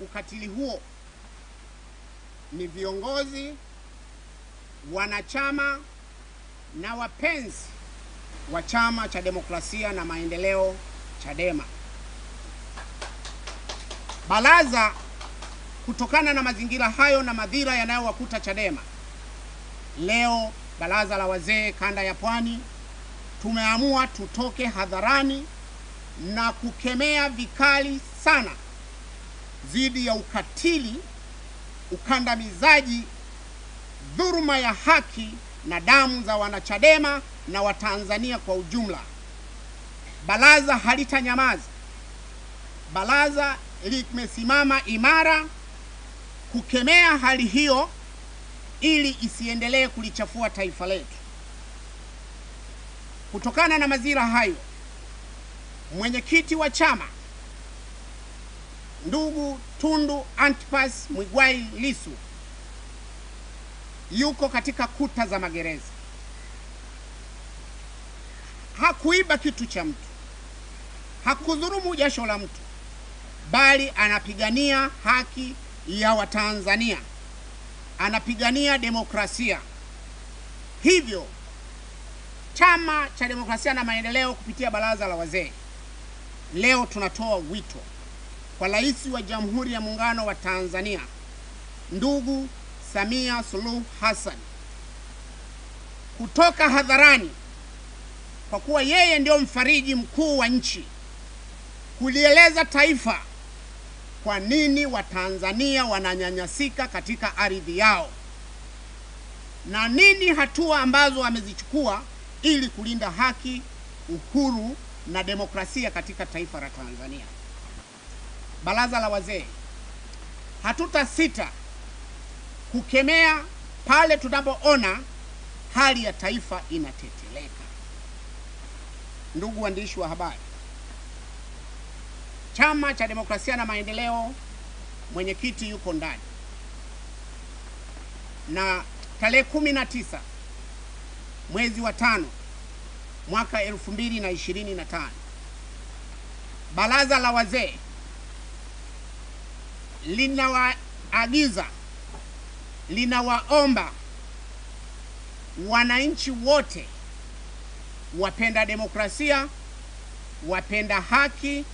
ukatili huo ni viongozi, wanachama na wapenzi wa Chama cha Demokrasia na Maendeleo, Chadema. Baraza, kutokana na mazingira hayo na madhira yanayowakuta Chadema, leo baraza la wazee kanda ya Pwani tumeamua tutoke hadharani na kukemea vikali sana dhidi ya ukatili, ukandamizaji, dhuluma ya haki na damu za wanachadema na Watanzania kwa ujumla. Baraza halitanyamaza. Baraza limesimama imara kukemea hali hiyo ili isiendelee kulichafua taifa letu. Kutokana na mazira hayo, mwenyekiti wa chama ndugu Tundu Antipas Mwigwai Lissu yuko katika kuta za magereza. Hakuiba kitu cha mtu, hakudhulumu jasho la mtu, bali anapigania haki ya Watanzania, anapigania demokrasia. Hivyo Chama cha Demokrasia na Maendeleo kupitia baraza la wazee leo tunatoa wito kwa Rais wa Jamhuri ya Muungano wa Tanzania ndugu Samia Suluhu Hassan kutoka hadharani, kwa kuwa yeye ndio mfariji mkuu wa nchi, kulieleza taifa kwa nini Watanzania wananyanyasika katika ardhi yao na nini hatua ambazo amezichukua ili kulinda haki, uhuru na demokrasia katika taifa la Tanzania. Baraza la wazee hatutasita kukemea pale tunapoona hali ya taifa inateteleka. Ndugu waandishi wa habari, Chama cha Demokrasia na Maendeleo, mwenyekiti yuko ndani, na tarehe 19 mwezi wa 5 mwaka 2025 baraza la wazee linawaagiza, linawaomba wananchi wote wapenda demokrasia, wapenda haki,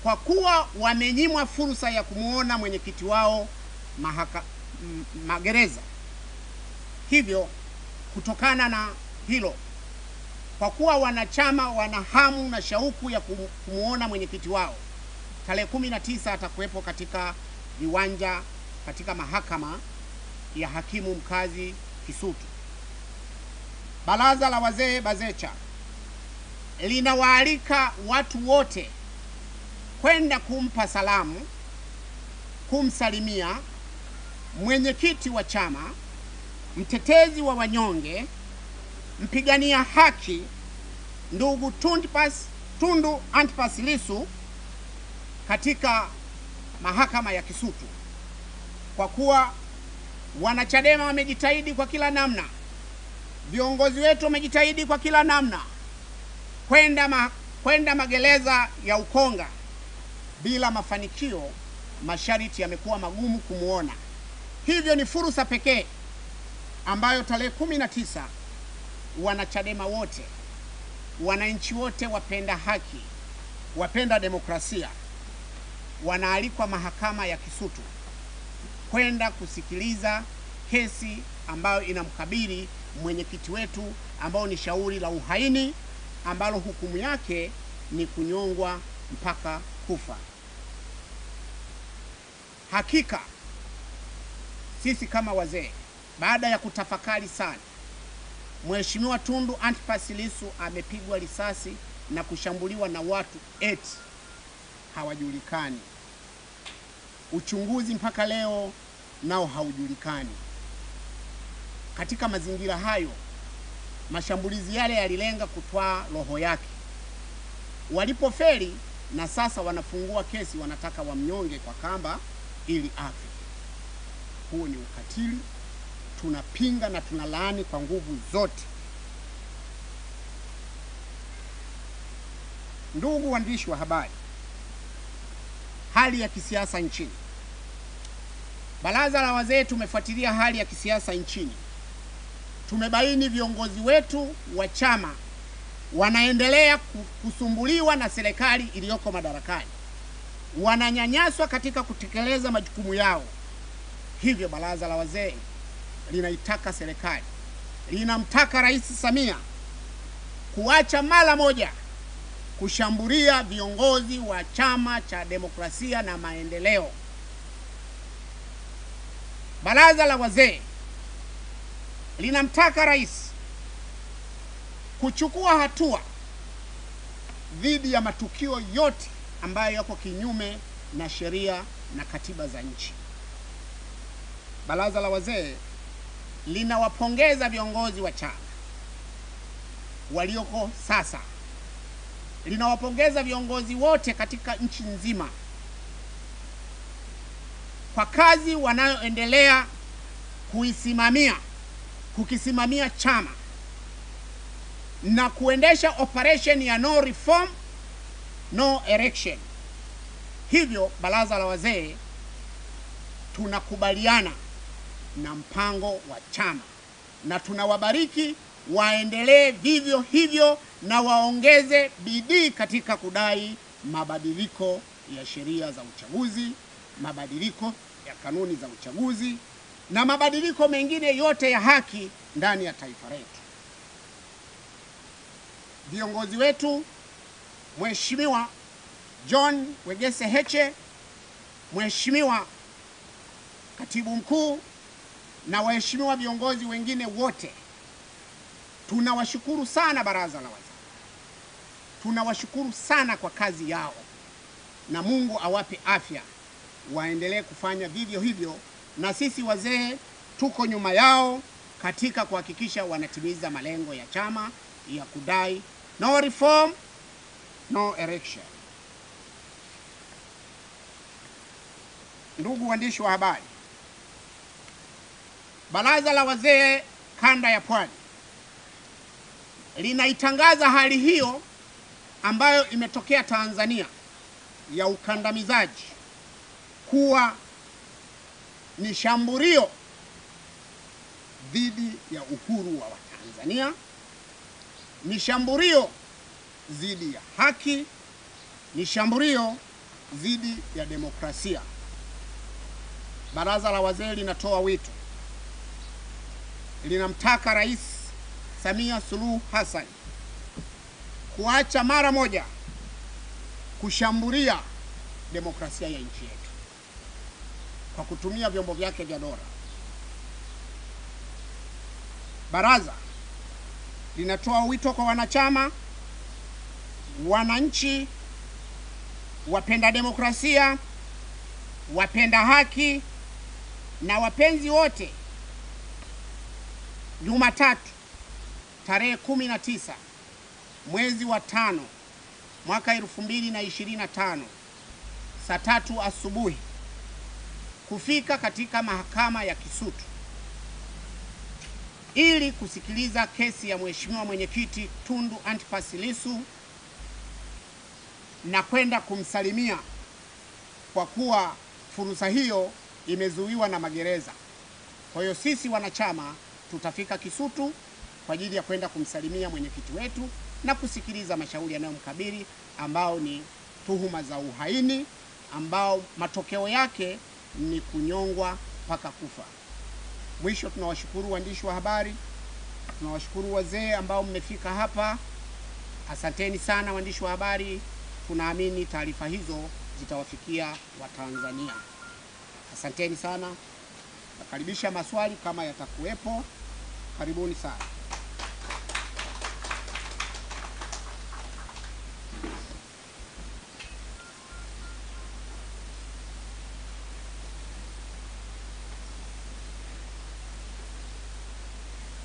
kwa kuwa wamenyimwa fursa ya kumuona mwenyekiti wao magereza. Hivyo kutokana na hilo, kwa kuwa wanachama wana hamu na shauku ya kumuona mwenyekiti wao, tarehe 19 atakuwepo katika viwanja katika mahakama ya hakimu mkazi Kisutu. Baraza la wazee Bazecha linawaalika watu wote kwenda kumpa salamu, kumsalimia mwenyekiti wa chama, mtetezi wa wanyonge, mpigania haki, ndugu Tundu Antipas Lissu katika mahakama ya Kisutu, kwa kuwa wanachadema wamejitahidi kwa kila namna, viongozi wetu wamejitahidi kwa kila namna kwenda magereza ya Ukonga bila mafanikio. Masharti yamekuwa magumu kumuona. Hivyo ni fursa pekee ambayo tarehe 19 wanachadema wote, wananchi wote wapenda haki, wapenda demokrasia, wanaalikwa mahakama ya Kisutu kwenda kusikiliza kesi ambayo inamkabili mwenyekiti wetu, ambao ni shauri la uhaini ambalo hukumu yake ni kunyongwa mpaka kufa. Hakika sisi kama wazee, baada ya kutafakari sana, Mheshimiwa Tundu Antipas Lissu amepigwa risasi na kushambuliwa na watu eti hawajulikani. Uchunguzi mpaka leo nao haujulikani. Katika mazingira hayo, mashambulizi yale yalilenga kutwaa roho yake. Walipofeli, na sasa wanafungua kesi, wanataka wamnyonge kwa kamba ili afe. Huo ni ukatili, tunapinga na tunalaani kwa nguvu zote. Ndugu waandishi wa habari, hali ya kisiasa nchini. Baraza la wazee tumefuatilia hali ya kisiasa nchini. Tumebaini viongozi wetu wa chama wanaendelea kusumbuliwa na serikali iliyoko madarakani. Wananyanyaswa katika kutekeleza majukumu yao. Hivyo baraza la wazee linaitaka serikali, linamtaka Rais Samia kuacha mara moja kushambulia viongozi wa Chama cha Demokrasia na Maendeleo. Baraza la wazee linamtaka rais kuchukua hatua dhidi ya matukio yote ambayo yako kinyume na sheria na katiba za nchi. Baraza la wazee linawapongeza viongozi wa chama walioko sasa. Linawapongeza viongozi wote katika nchi nzima kwa kazi wanayoendelea kukisimamia chama na kuendesha operation ya no reform no election. Hivyo baraza la wazee tunakubaliana na mpango wa chama na tunawabariki waendelee vivyo hivyo na waongeze bidii katika kudai mabadiliko ya sheria za uchaguzi, mabadiliko ya kanuni za uchaguzi na mabadiliko mengine yote ya haki ndani ya taifa letu. Viongozi wetu, Mheshimiwa John Wegese Heche, Mheshimiwa Katibu Mkuu na waheshimiwa viongozi wengine wote, tunawashukuru sana baraza la wazee. Tunawashukuru sana kwa kazi yao, na Mungu awape afya, waendelee kufanya vivyo hivyo, na sisi wazee tuko nyuma yao katika kuhakikisha wanatimiza malengo ya chama ya kudai no reform no election. Ndugu waandishi wa habari, baraza la wazee kanda ya Pwani linaitangaza hali hiyo ambayo imetokea Tanzania ya ukandamizaji kuwa ni shambulio dhidi ya uhuru wa Watanzania, ni shambulio dhidi ya haki, ni shambulio dhidi ya demokrasia. Baraza la wazee linatoa wito, linamtaka Rais Samia Suluhu Hassan kuacha mara moja kushambulia demokrasia ya nchi yetu kwa kutumia vyombo vyake vya dola. Baraza linatoa wito kwa wanachama, wananchi, wapenda demokrasia, wapenda haki na wapenzi wote, Jumatatu tarehe 19 mwezi wa 5 mwaka 2025 saa 3 asubuhi kufika katika mahakama ya Kisutu ili kusikiliza kesi ya Mheshimiwa Mwenyekiti Tundu Antipas Lissu na kwenda kumsalimia, kwa kuwa fursa hiyo imezuiwa na magereza. Kwa hiyo sisi wanachama tutafika Kisutu kwa ajili ya kwenda kumsalimia mwenyekiti wetu na kusikiliza mashauri yanayomkabili, ambao ni tuhuma za uhaini, ambao matokeo yake ni kunyongwa mpaka kufa. Mwisho, tunawashukuru waandishi wa habari, tunawashukuru wazee ambao mmefika hapa. Asanteni sana waandishi wa habari. Tunaamini taarifa hizo zitawafikia Watanzania. Asanteni sana. Nakaribisha maswali kama yatakuwepo. Karibuni sana.